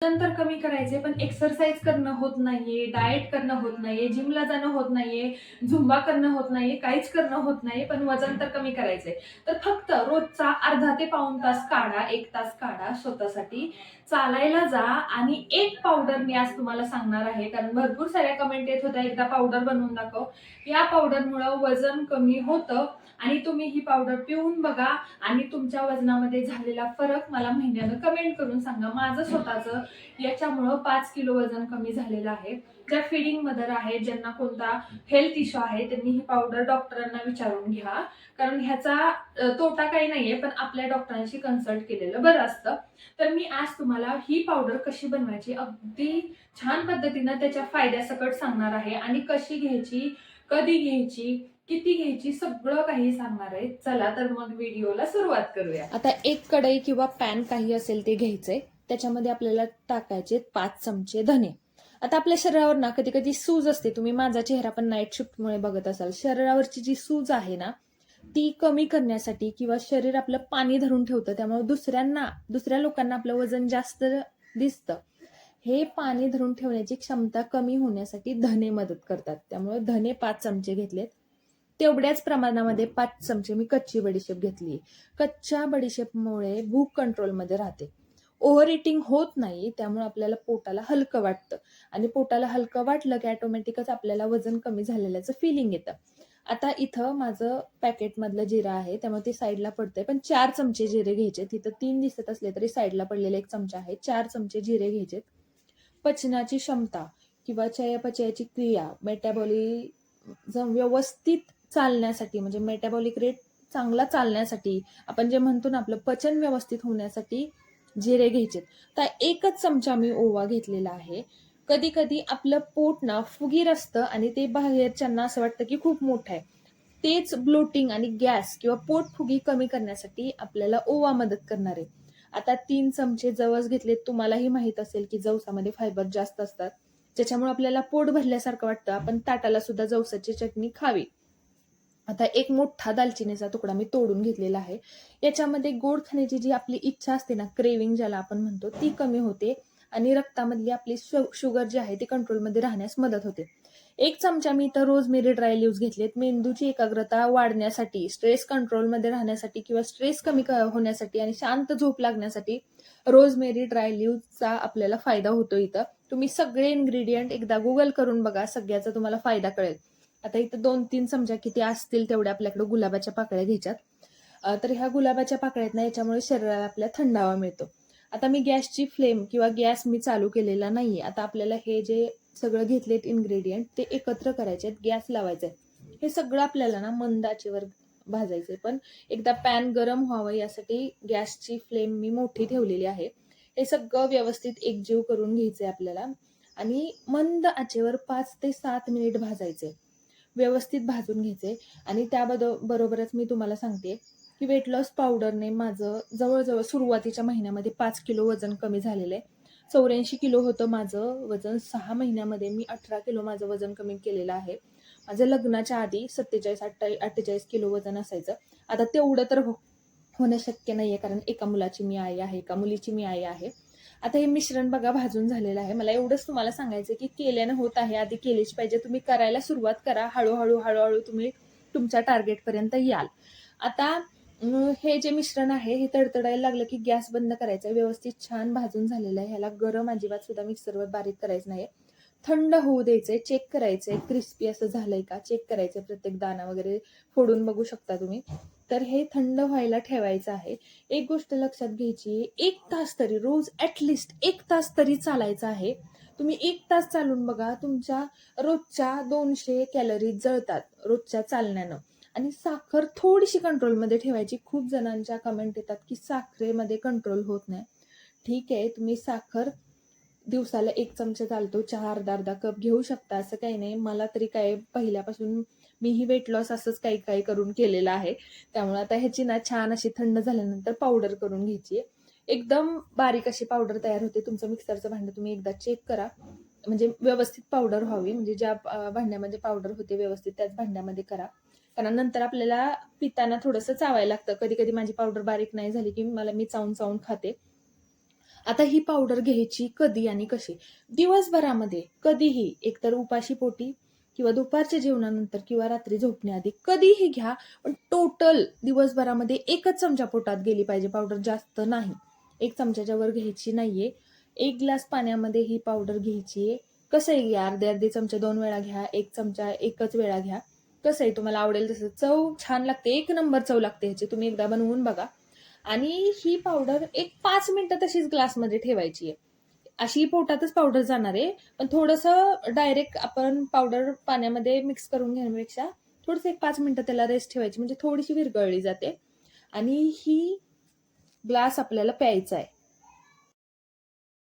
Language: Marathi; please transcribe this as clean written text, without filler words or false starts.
वजन तर कमी करायचे, पण एक्सरसाइज करणं होत नाहीये, डाएट करणं होत नाहीये, जिमला जाणं होत नाहीये, झुंबा करणं होत नाहीये, काहीच करणं होत नाही, पण वजन तर कमी करायचंय. तर फक्त रोजचा अर्धा ते पाऊण तास काढा, 1 तास काढा स्वतःसाठी. चालायला जा आणि एक पावडर मी आज तुम्हाला सांगणार आहे, कारण भरपूर साऱ्या कमेंट येत होत्या, एकदा पावडर बनवून दाखव. या पावडरमुळं वजन कमी होतं आणि तुम्ही ही पावडर पिऊन बघा आणि तुमच्या वजनामध्ये झालेला फरक मला महिन्यानं कमेंट करून सांगा. माझं स्वतःचं याच्यामुळं 5 किलो वजन कमी झालेलं आहे. ज्या फिडिंग मदर आहेत, ज्यांना कोणता हेल्थ इश्यू आहे, त्यांनी ही पावडर डॉक्टरांना विचारून घ्या. कारण ह्याचा तोटा काही नाहीये, पण आपल्या डॉक्टरांशी कन्सल्ट केलेलं बरं असतं. तर मी आज तुम्हाला ही पावडर कशी बनवायची अगदी छान पद्धतीनं त्याच्या फायद्यासकट सांगणार आहे आणि कशी घ्यायची, कधी घ्यायची, किती घ्यायची सगळं काही सांगणार आहे. चला तर मग व्हिडिओला सुरुवात करूया. आता एक कढई किंवा पॅन काही असेल ते घ्यायचंय. त्याच्यामध्ये आपल्याला टाकायचे 5 चमचे धने. आता आपल्या शरीरावर ना कधी कधी सूज असते. तुम्ही माझा चेहरा पण नाईट शिफ्टमुळे बघत असाल. शरीरावरची जी सूज आहे ना ती कमी करण्यासाठी किंवा शरीर आपलं पाणी धरून ठेवतं, त्यामुळे दुसऱ्या लोकांना आपलं वजन जास्त दिसतं. हे पाणी धरून ठेवण्याची क्षमता कमी होण्यासाठी धने मदत करतात. त्यामुळे धने 5 चमचे घेतलेत. तेवढ्याच प्रमाणामध्ये 5 चमचे मी कच्ची बडीशेप घेतली. कच्च्या बडीशेपमुळे भूक कंट्रोलमध्ये राहते. ओव्हर इटिंग होत नाही, त्यामुळे आपल्याला पोटाला हलकं वाटतं आणि पोटाला हलकं वाटलं की ऑटोमॅटिकच आपल्याला वजन कमी झालेल्याचं फिलिंग येतं. आता इथं माझं पॅकेटमधलं जिरं आहे, त्यामुळे ते साईडला पडतंय. पण 4 चमचे जिरे घ्यायचे. तिथं 3 दिसत असले तरी साईडला पडलेले 1 चमचा आहे. 4 चमचे जिरे घ्यायचे. पचनाची क्षमता किंवा चयापचयाची क्रिया, मेटाबॉलिझम व्यवस्थित चालण्यासाठी, म्हणजे मेटाबॉलिक रेट चांगला चालण्यासाठी, आपण जे म्हणतो ना आपलं पचन व्यवस्थित होण्यासाठी जिरे घ्यायचे. तर 1च चमचा मी ओवा घेतलेला आहे. कधी कधी आपलं पोट ना फुगीर असतं आणि ते बाहेरच्यांना असं वाटतं की खूप मोठं आहे. तेच ब्लोटिंग आणि गॅस किंवा पोटफुगी कमी करण्यासाठी आपल्याला ओवा मदत करणार आहे. आता 3 चमचे जवस घेतलेत. तुम्हालाही माहित असेल की जवसामध्ये फायबर जास्त असतात, ज्याच्यामुळे आपल्याला पोट भरल्यासारखं वाटतं. आपण ताटाला सुद्धा जवसाची चटणी खावी. आता एक मोठा दालचिनीचा तुकडा मी तोडून घेतलेला आहे. याच्यामध्ये गोड खाण्याची जी आपली इच्छा असते ना, क्रेविंग ज्याला आपण म्हणतो, ती कमी होते आणि रक्तामधली आपली शुगर जी आहे ती कंट्रोलमध्ये राहण्यास मदत होते. 1 चमचा मी इथं रोजमेरी ड्राय लिव्ह्ज घेतलेत. मेंदूची एकाग्रता वाढण्यासाठी, स्ट्रेस कंट्रोलमध्ये राहण्यासाठी किंवा स्ट्रेस कमी होण्यासाठी आणि शांत झोप लागण्यासाठी रोजमेरी ड्राय लिव्ह्जचा आपल्याला फायदा होतो. इथं तुम्ही सगळे इन्ग्रेडियंट एकदा गुगल करून बघा, सगळ्याचा तुम्हाला फायदा कळेल. आता इथं 2-3 चमचा किती असतील तेवढ्या आपल्याकडे गुलाबाच्या पाकळ्या घ्यायच्यात. तर ह्या गुलाबाच्या पाकळ्यात ना याच्यामुळे शरीराला आपल्या थंडावा मिळतो. आता मी गॅसची फ्लेम किंवा गॅस मी चालू केलेला नाहीये. आता आपल्याला हे जे सगळं घेतलेत इन्ग्रेडियंट ते एकत्र करायचे आहेत, गॅस लावायचा आहे. हे सगळं आपल्याला ना मंद आचेवर भाजायचंय. पण एकदा पॅन गरम व्हावं यासाठी गॅसची फ्लेम मी मोठी ठेवलेली आहे. हे सगळं व्यवस्थित एकजीव करून घ्यायचंय आपल्याला आणि मंद आचेवर 5 ते 7 मिनिट भाजायचे. व्यवस्थित भाजून घ्यायचे. आणि बरोबरच मी तुम्हाला सांगते की वेट लॉस पावडरने माझं जवळजवळ सुरुवातीच्या महिन्यामध्ये 5 किलो वजन कमी झालेलं आहे. 84 किलो होतं माझं वजन. 6 महिन्यामध्ये मी 18 किलो माझं वजन कमी केलेलं आहे. माझं लग्नाच्या आधी 47-48 किलो वजन असायचं. आता तेवढं तर होणं शक्य नाहीये, कारण एका मुलाची मी आई आहे, एका मुलीची मी आई आहे. आता हे मिश्रण बघा भाजून झालेलं आहे. मला एवढंच तुम्हाला सांगायचं की केल्यानं होत आहे, आधी केलीच पाहिजे. तुम्ही करायला सुरुवात करा. हळूहळू तुम्ही तुमच्या टार्गेटपर्यंत याल. आता हे जे मिश्रण आहे हे तडतडायला लागलं की गॅस बंद करायचा. व्यवस्थित छान भाजून झालेलं आहे. ह्याला गरम अजिबात सुद्धा मिक्सरवर बारीक करायचं नाही. थंड होऊ द्यायचंय. चेक करायचंय क्रिस्पी असं झालंय का चेक करायचंय. प्रत्येक दाणा वगैरे फोडून बघू शकता तुम्ही. तर हे थंड व्हायला ठेवायचं आहे. एक गोष्ट लक्षात घ्यायची, 1 तास तरी रोज ऍटलिस्ट 1 तास तरी चालायचं आहे. तुम्ही 1 तास चालून बघा, तुमच्या रोजच्या 200 कॅलरीज जळतात रोजच्या चालण्यानं. आणि साखर थोडीशी कंट्रोलमध्ये ठेवायची. खूप जणांच्या कमेंट येतात की साखरेमध्ये कंट्रोल होत नाही. ठीक आहे, तुम्ही साखर दिवसाला 1 चमचा चालतो, चहा अर्धा कप घेऊ शकता, असं काही नाही. मला तरी काय पहिल्यापासून मीही वेट लॉस असंच काही करून केलेलं आहे. त्यामुळे आता ह्याची ना छान अशी थंड झाल्यानंतर पावडर करून घ्यायची. एकदम बारीक अशी पावडर तयार होते. तुमचं मिक्सरचं भांडं तुम्ही एकदा चेक करा, म्हणजे व्यवस्थित पावडर व्हावी. म्हणजे ज्या भांड्यामध्ये पावडर होते व्यवस्थित त्याच भांड्यामध्ये करा, कारण नंतर आपल्याला पिताना थोडंसं चावायला लागतं. कधी कधी माझी पावडर बारीक नाही झाली की मी चावून खाते. आता ही पावडर घ्यायची कधी आणि कशी? दिवसभरामध्ये कधीही, एकतर उपाशी पोटी किंवा दुपारच्या जेवणानंतर किंवा रात्री झोपण्याआधी कधीही घ्या, पण टोटल दिवसभरामध्ये 1च चमचा पोटात गेली पाहिजे पावडर, जास्त नाही. 1 चमच्याच्या वर घ्यायची नाहीये. 1 ग्लास पाण्यामध्ये ही पावडर घ्यायची आहे. कसंही घ्या, अर्धे चमचे 2 वेळा घ्या, 1 चमचा 1च वेळा घ्या. कसंही तुम्हाला आवडेल तसं. चव छान लागते, 1 नंबर चव लागते ह्याची. तुम्ही एकदा बनवून बघा. आणि ही पावडर एक 5 मिनिटं तशीच ग्लासमध्ये ठेवायची आहे. अशी पोटातच पावडर जाणार आहे, पण थोडंसं डायरेक्ट आपण पावडर पाण्यामध्ये मिक्स करून घेण्यापेक्षा थोडंसं एक 5 मिनिटं त्याला रेस्ट ठेवायची, म्हणजे थोडीशी विरघळली जाते. आणि ही ग्लास आपल्याला प्यायचा आहे.